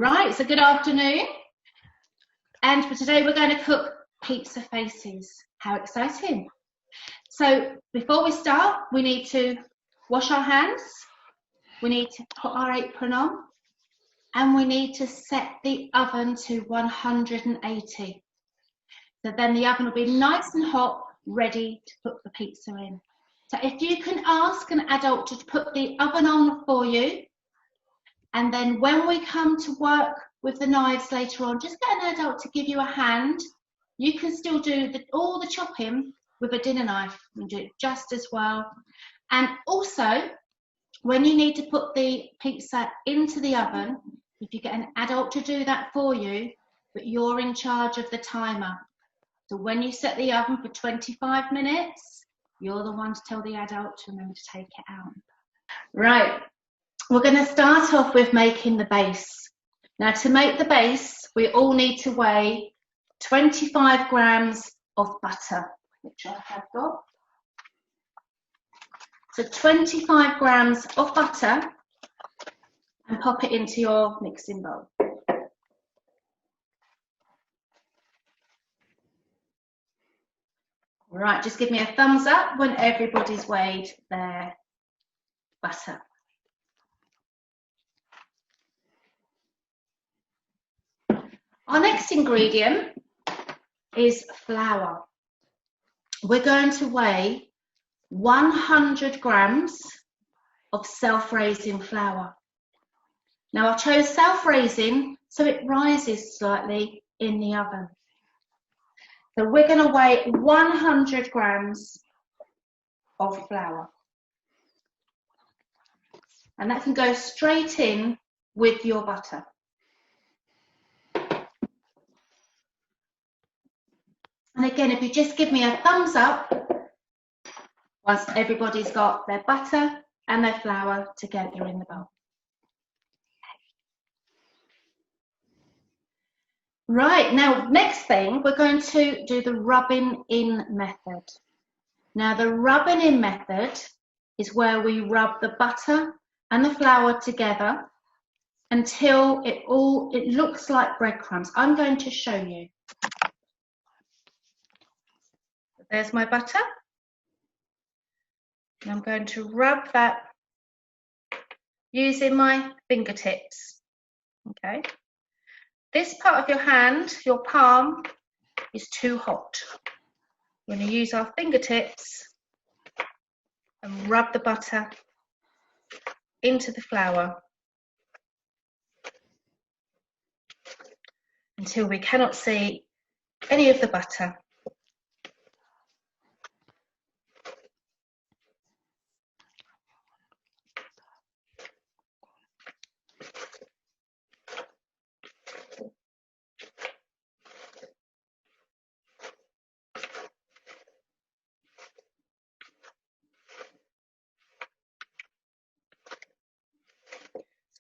Right, so good afternoon. And for today we're going to cook pizza faces. How exciting. So before we start, we need to wash our hands, we need to put our apron on, and we need to set the oven to 180. So then the oven will be nice and hot, ready to put the pizza in. So if you can ask an adult to put the oven on for you, and then when we come to work with the knives later on, just get an adult to give you a hand. You can still do all the chopping with a dinner knife. You can do it just as well. And also, when you need to put the pizza into the oven, if you get an adult to do that for you, but you're in charge of the timer. So when you set the oven for 25 minutes, you're the one to tell the adult to remember to take it out. Right. We're going to start off with making the base. Now, to make the base, we all need to weigh 25 grams of butter, which I have got. So 25 grams of butter, and pop it into your mixing bowl. Right, just give me a thumbs up when everybody's weighed their butter. Our next ingredient is flour. We're going to weigh 100 grams of self-raising flour. Now I chose self-raising so it rises slightly in the oven. So we're going to weigh 100 grams of flour. And that can go straight in with your butter. And again, if you just give me a thumbs up once everybody's got their butter and their flour together in the bowl. Right, now next thing, we're going to do the rubbing in method. Now the rubbing in method is where we rub the butter and the flour together until it looks like breadcrumbs. I'm going to show you. There's my butter. And I'm going to rub that using my fingertips. Okay. This part of your hand, your palm, is too hot. We're going to use our fingertips and rub the butter into the flour until we cannot see any of the butter.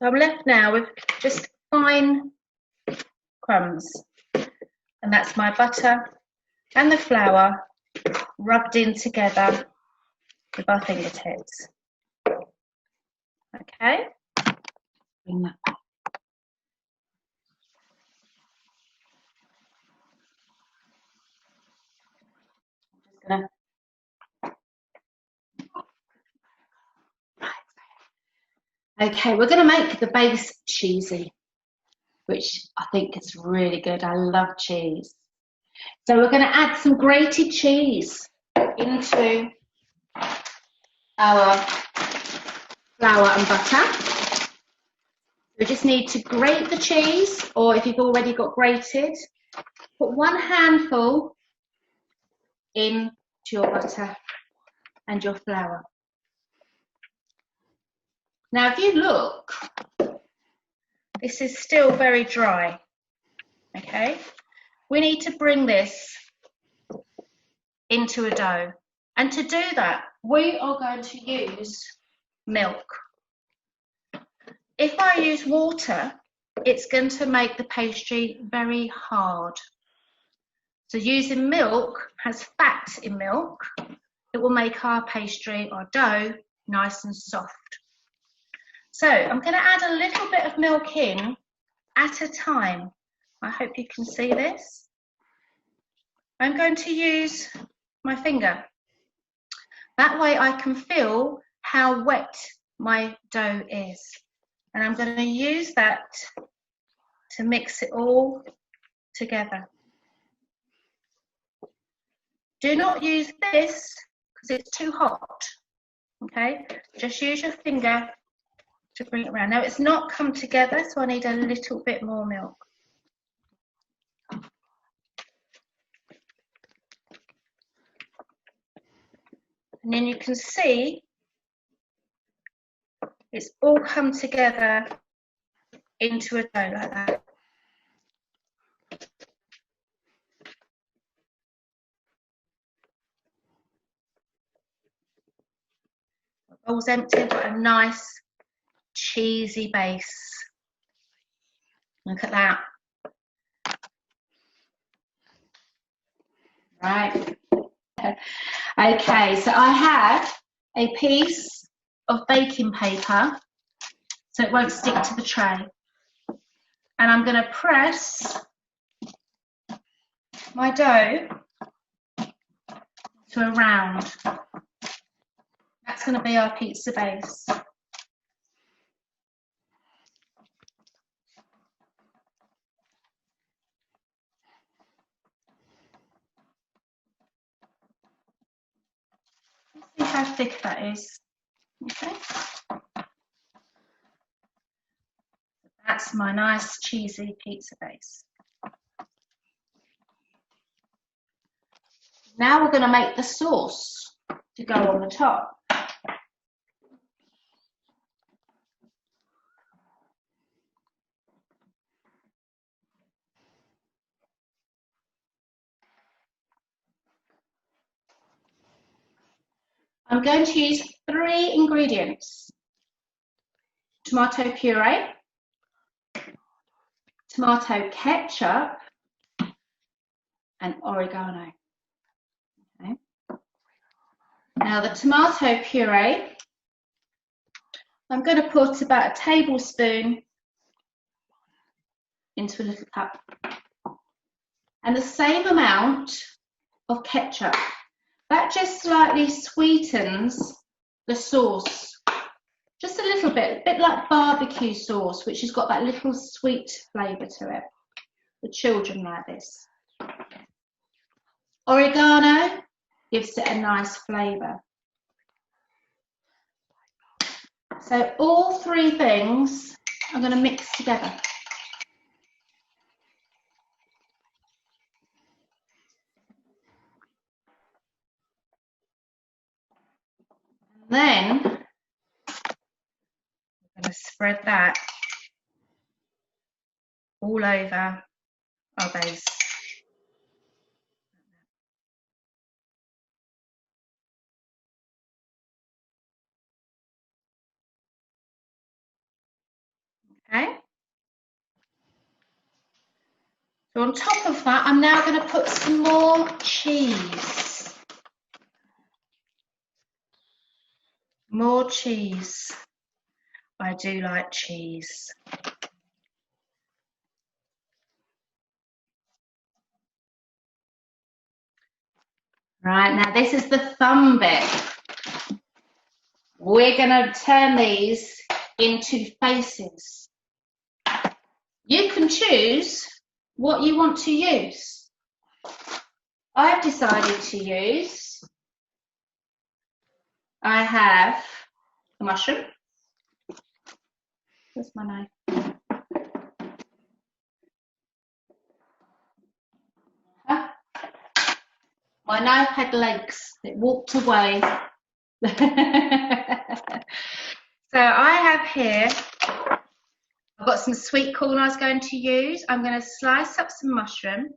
So I'm left now with just fine crumbs, and that's my butter and the flour rubbed in together with our fingertips. Okay, bring that back. I'm just gonna Okay, we're going to make the base cheesy, which I think is really good. I love cheese. So we're going to add some grated cheese into our flour and butter. We just need to grate the cheese, or if you've already got grated, put one handful into your butter and your flour. Now, if you look, this is still very dry, okay? We need to bring this into a dough. And to do that, we are going to use milk. If I use water, it's going to make the pastry very hard. So using milk, has fat in milk, it will make our pastry, our dough, nice and soft. So I'm going to add a little bit of milk in at a time. I hope you can see this. I'm going to use my finger. That way I can feel how wet my dough is. And I'm going to use that to mix it all together. Do not use this because it's too hot. Okay, just use your finger to bring it around. Now it's not come together, so I need a little bit more milk. And then you can see it's all come together into a dough like that. The bowl's empty, got a nice cheesy base. Look at that. Right. Okay, so I have a piece of baking paper so it won't stick to the tray. And I'm going to press my dough to a round. That's going to be our pizza base. Let's see how thick that is. Okay. That's my nice cheesy pizza base. Now we're going to make the sauce to go on the top. I'm going to use 3 ingredients: tomato puree, tomato ketchup, and oregano. Okay. Now the tomato puree, I'm going to put about a tablespoon into a little cup, and the same amount of ketchup. That just slightly sweetens the sauce, just a little bit, a bit like barbecue sauce, which has got that little sweet flavour to it. The children like this. Oregano gives it a nice flavour. So all 3 things I'm going to mix together. Then I'm going to spread that all over our base. Okay. So on top of that, I'm now going to put some more cheese. More cheese. I do like cheese. Right, now this is the fun bit. We're going to turn these into faces. You can choose what you want to use. I've decided to use, I have a mushroom. Where's my knife? Huh? My knife had legs, it walked away. So I have here, I've got some sweet corn I was going to use. I'm going to slice up some mushroom.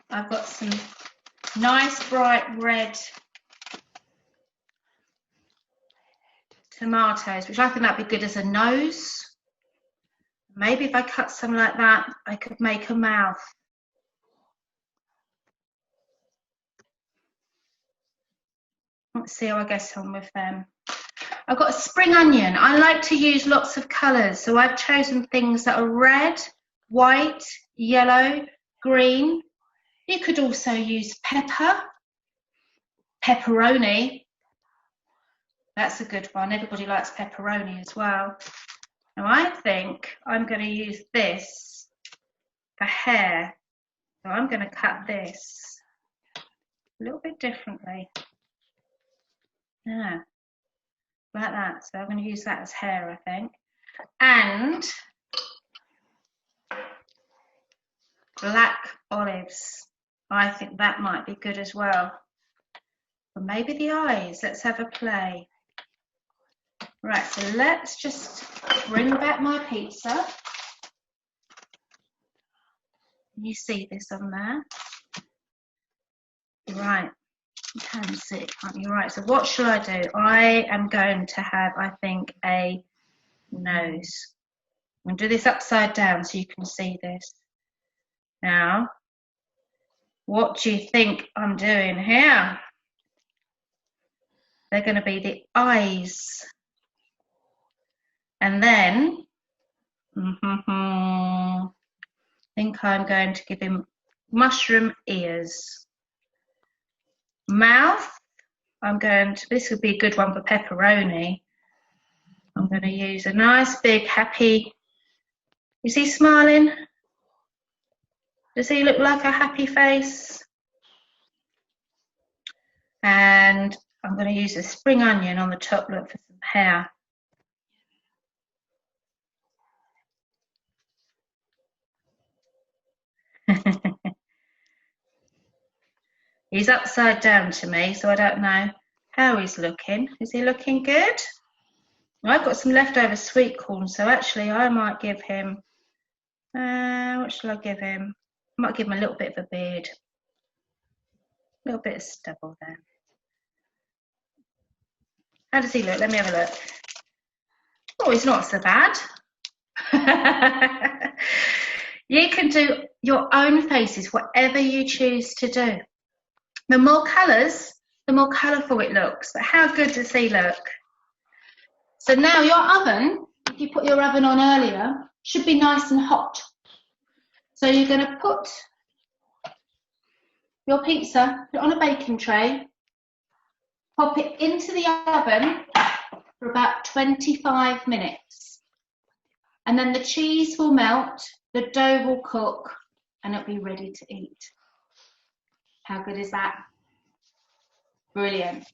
I've got some nice bright red tomatoes, which I think that'd be good as a nose. Maybe if I cut some like that, I could make a mouth. Let's see how I get on with them. I've got a spring onion. I like to use lots of colours, so I've chosen things that are red, white, yellow, green. You could also use pepper, pepperoni. That's a good one. Everybody likes pepperoni as well. Now I think I'm going to use this for hair. So I'm going to cut this a little bit differently. Yeah, like that. So I'm going to use that as hair, I think. And black olives. I think that might be good as well. Or maybe the eyes. Let's have a play. Right, so let's just bring back my pizza. You see this on there? Right, you can see it, can't you? Right, so what shall I do? I am going to have, I think, a nose. I'm going to do this upside down so you can see this. Now, what do you think I'm doing here? They're going to be the eyes. And then, I think I'm going to give him mushroom ears. Mouth, this would be a good one for pepperoni. I'm going to use a nice big happy, is he smiling? Does he look like a happy face? And I'm going to use a spring onion on the top, look, for some hair. He's upside down to me, so I don't know how he's looking. Is he looking good? I've got some leftover sweet corn, so actually I might give him, what shall I give him? I might give him a little bit of a beard. A little bit of stubble there. How does he look? Let me have a look. Oh, he's not so bad. You can do your own faces, whatever you choose to do. The more colours, the more colourful it looks. But how good does he look? So now your oven, if you put your oven on earlier, should be nice and hot. So you're going to put your pizza, put it on a baking tray, pop it into the oven for about 25 minutes. And then the cheese will melt, the dough will cook, and it'll be ready to eat. How good is that? Brilliant.